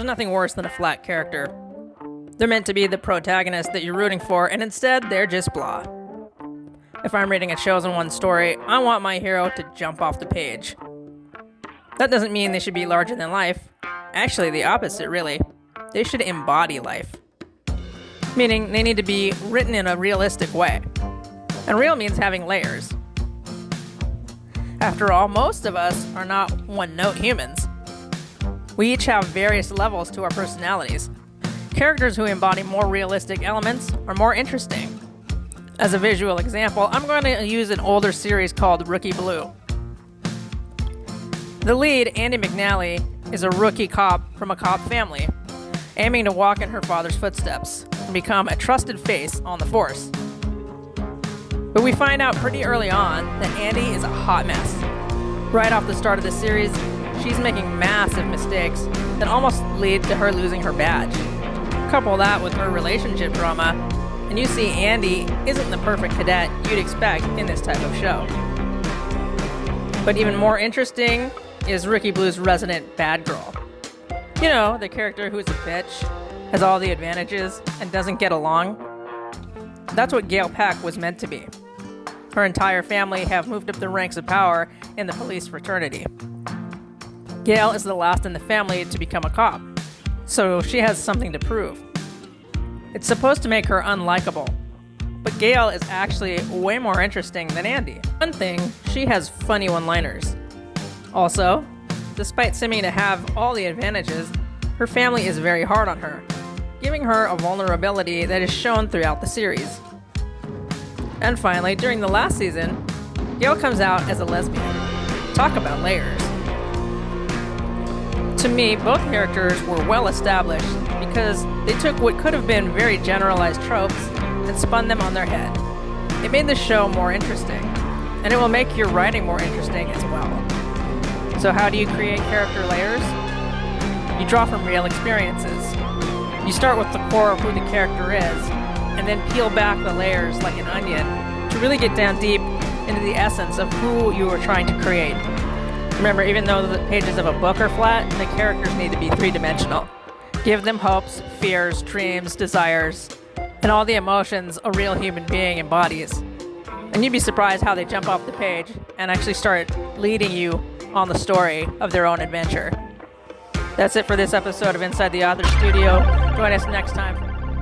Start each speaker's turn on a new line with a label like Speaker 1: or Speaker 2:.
Speaker 1: nothing worse than a flat character. They're meant to be the protagonist that you're rooting for, and instead, they're just blah. If I'm reading a Chosen One story, I want my hero to jump off the page. That doesn't mean they should be larger than life. Actually, the opposite, really. They should embody life. Meaning, they need to be written in a realistic way. And real means having layers. After all, most of us are not one-note humans. We each have various levels to our personalities. Characters who embody more realistic elements are more interesting. As a visual example, I'm going to use an older series called Rookie Blue. The lead, Andy McNally, is a rookie cop from a cop family, aiming to walk in her father's footsteps and become a trusted face on the force. But we find out pretty early on that Andy is a hot mess. Right off the start of the series, she's making massive mistakes that almost lead to her losing her badge. Couple that with her relationship drama, and you see Andy isn't the perfect cadet you'd expect in this type of show. But even more interesting is Rookie Blue's resident bad girl. You know, the character who's a bitch, has all the advantages, and doesn't get along. That's what Gail Peck was meant to be. Her entire family have moved up the ranks of power in the police fraternity. Gail is the last in the family to become a cop, so she has something to prove. It's supposed to make her unlikable, but Gail is actually way more interesting than Andy. One thing, she has funny one-liners. Also, despite seeming to have all the advantages, her family is very hard on her, giving her a vulnerability that is shown throughout the series. And finally, during the last season, Gail comes out as a lesbian. Talk about layers. To me, both characters were well established because they took what could have been very generalized tropes and spun them on their head. It made the show more interesting, and it will make your writing more interesting as well. So how do you create character layers? You draw from real experiences. You start with the core of who the character is, and then peel back the layers like an onion to really get down deep into the essence of who you are trying to create. Remember, even though the pages of a book are flat, the characters need to be three-dimensional. Give them hopes, fears, dreams, desires, and all the emotions a real human being embodies. And you'd be surprised how they jump off the page and actually start leading you on the story of their own adventure. That's it for this episode of Inside the Author Studio. Join us next time.